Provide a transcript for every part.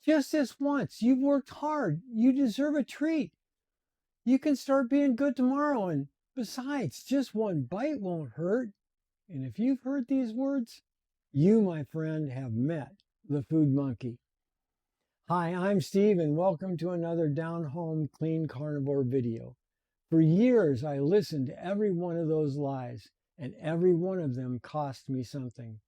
Just this once. You've worked hard. You deserve a treat. You can start being good tomorrow. And besides, just one bite won't hurt. And if you've heard these words, you, my friend, have met the food monkey. Hi, I'm Steve, and welcome to another Down Home Clean Carnivore video. For years, I listened to every one of those lies, and every one of them cost me something.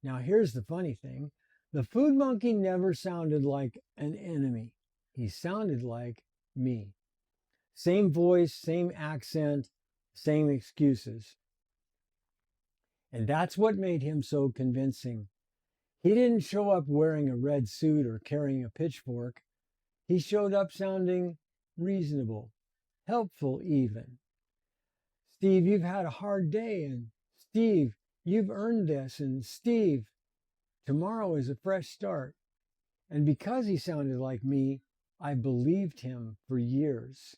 Now, here's the funny thing. The food monkey never sounded like an enemy. He sounded like me. Same voice, same accent, same excuses. And that's what made him so convincing. He didn't show up wearing a red suit or carrying a pitchfork. He showed up sounding reasonable, helpful even. Steve, you've had a hard day, and Steve, you've earned this, and Steve, tomorrow is a fresh start. And because he sounded like me, I believed him for years.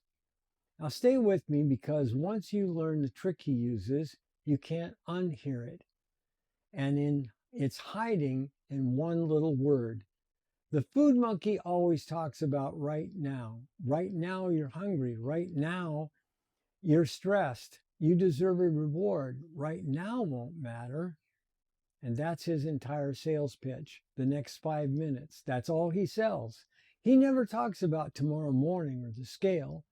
Now stay with me, because once you learn the trick he uses, you can't unhear it. And it's hiding in one little word. The food monkey always talks about right now. Right now you're hungry. Right now you're stressed. You deserve a reward. Right now won't matter. And that's his entire sales pitch. The next 5 minutes. That's all he sells. He never talks about tomorrow morning or the scale.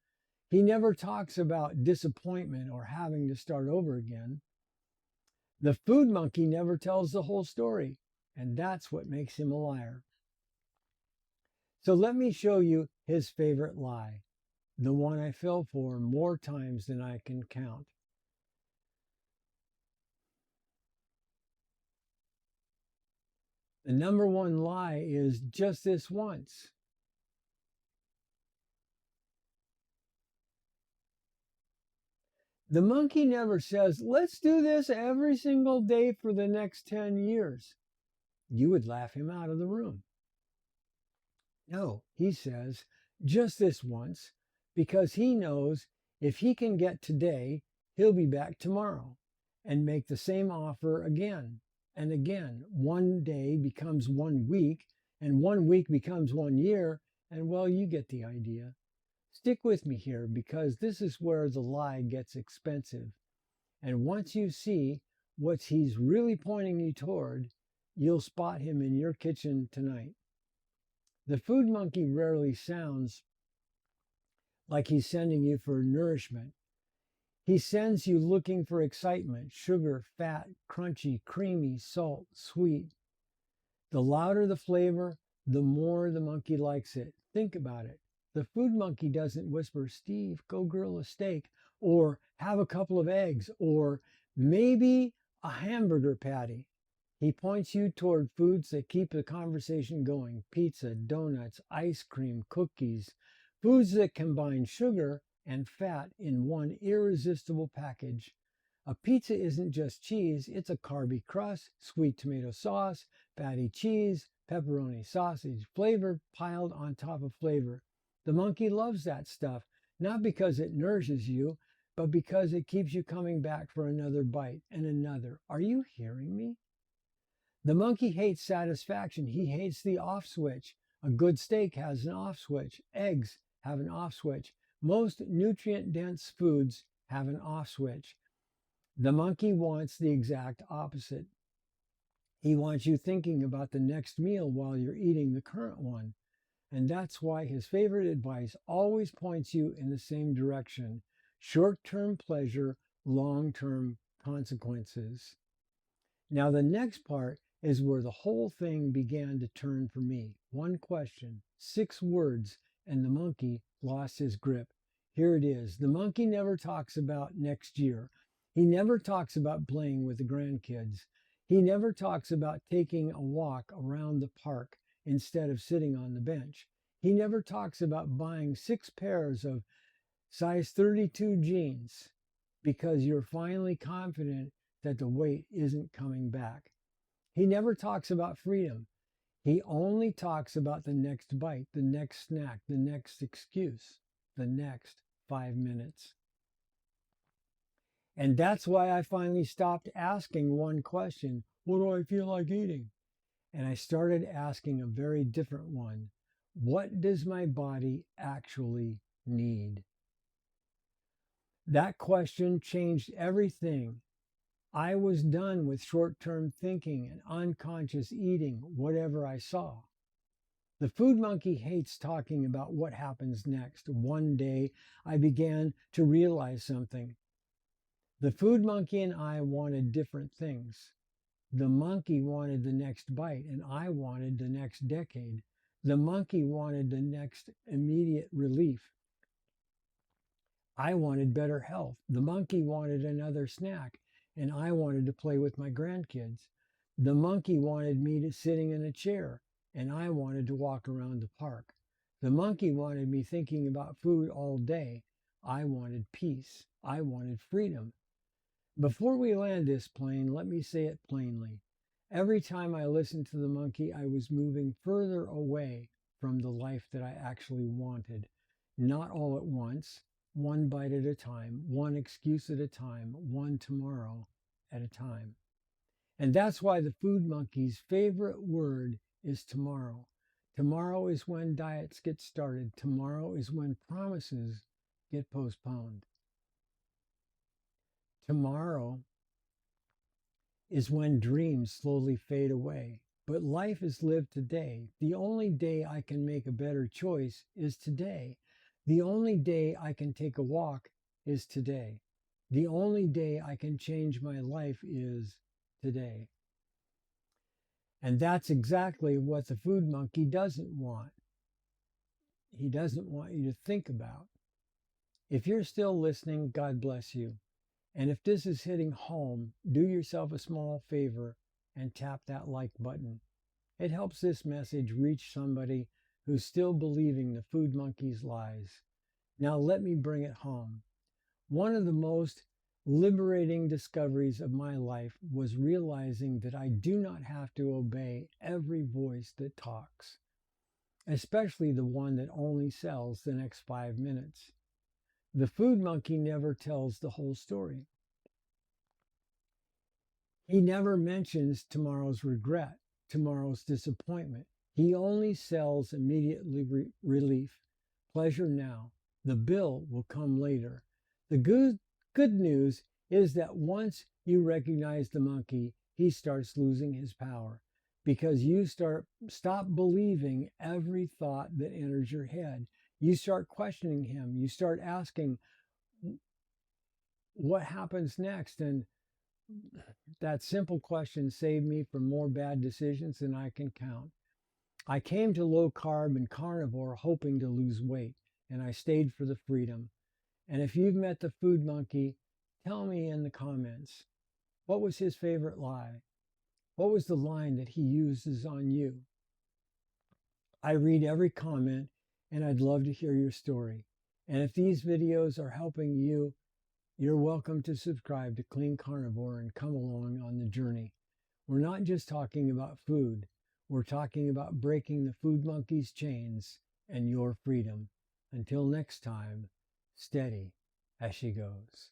He never talks about disappointment or having to start over again. The food monkey never tells the whole story, and that's what makes him a liar. So let me show you his favorite lie, the one I fell for more times than I can count. The number one lie is just this once. The monkey never says, let's do this every single day for the next 10 years. You would laugh him out of the room. No, he says, just this once, because he knows if he can get today, he'll be back tomorrow and make the same offer again and again. One day becomes 1 week, and 1 week becomes 1 year, and well, you get the idea. Stick with me here, because this is where the lie gets expensive. And once you see what he's really pointing you toward, you'll spot him in your kitchen tonight. The food monkey rarely sounds like he's sending you for nourishment. He sends you looking for excitement, sugar, fat, crunchy, creamy, salt, sweet. The louder the flavor, the more the monkey likes it. Think about it. The food monkey doesn't whisper, Steve, go grill a steak, or have a couple of eggs, or maybe a hamburger patty. He points you toward foods that keep the conversation going. Pizza, donuts, ice cream, cookies. Foods that combine sugar and fat in one irresistible package. A pizza isn't just cheese, it's a carby crust, sweet tomato sauce, fatty cheese, pepperoni, sausage, flavor piled on top of flavor. The monkey loves that stuff, not because it nourishes you, but because it keeps you coming back for another bite and another. Are you hearing me? The monkey hates satisfaction. He hates the off switch. A good steak has an off switch. Eggs have an off switch. Most nutrient dense foods have an off switch. The monkey wants the exact opposite. He wants you thinking about the next meal while you're eating the current one. And that's why his favorite advice always points you in the same direction. Short-term pleasure, long-term consequences. Now, the next part is where the whole thing began to turn for me. One question, 6 words, and the monkey lost his grip. Here it is. The monkey never talks about next year. He never talks about playing with the grandkids. He never talks about taking a walk around the park instead of sitting on the bench. He never talks about buying 6 pairs of size 32 jeans because you're finally confident that the weight isn't coming back. He never talks about freedom. He only talks about the next bite, the next snack, the next excuse, the next 5 minutes. And that's why I finally stopped asking one question, what do I feel like eating? And I started asking a very different one. What does my body actually need? That question changed everything. I was done with short term thinking and unconscious eating whatever I saw. The food monkey hates talking about what happens next. One day I began to realize something. The food monkey and I wanted different things. The monkey wanted the next bite, and I wanted the next decade. The monkey wanted the next immediate relief. I wanted better health. The monkey wanted another snack, and I wanted to play with my grandkids. The monkey wanted me to sitting in a chair, and I wanted to walk around the park. The monkey wanted me thinking about food all day. I wanted peace. I wanted freedom. Before we land this plane, let me say it plainly. Every time I listened to the monkey, I was moving further away from the life that I actually wanted. Not all at once, one bite at a time, one excuse at a time, one tomorrow at a time. And that's why the food monkey's favorite word is tomorrow. Tomorrow is when diets get started. Tomorrow is when promises get postponed. Tomorrow is when dreams slowly fade away. But life is lived today. The only day I can make a better choice is today. The only day I can take a walk is today. The only day I can change my life is today. And that's exactly what the food monkey doesn't want. He doesn't want you to think about. If you're still listening, God bless you. And if this is hitting home, do yourself a small favor and tap that like button. It helps this message reach somebody who's still believing the food monkey's lies. Now let me bring it home. One of the most liberating discoveries of my life was realizing that I do not have to obey every voice that talks, especially the one that only sells the next 5 minutes. The food monkey never tells the whole story. He never mentions tomorrow's regret, tomorrow's disappointment. He only sells immediate relief, pleasure now. The bill will come later. The good news is that once you recognize the monkey, he starts losing his power because you stop believing every thought that enters your head. You start questioning him. You start asking, what happens next? And that simple question saved me from more bad decisions than I can count. I came to low carb and carnivore hoping to lose weight, and I stayed for the freedom. And if you've met the food monkey, tell me in the comments, what was his favorite lie? What was the line that he uses on you? I read every comment, and I'd love to hear your story. And if these videos are helping you, you're welcome to subscribe to Clean Carnivore and come along on the journey. We're not just talking about food. We're talking about breaking the food monkey's chains and your freedom. Until next time, steady as she goes.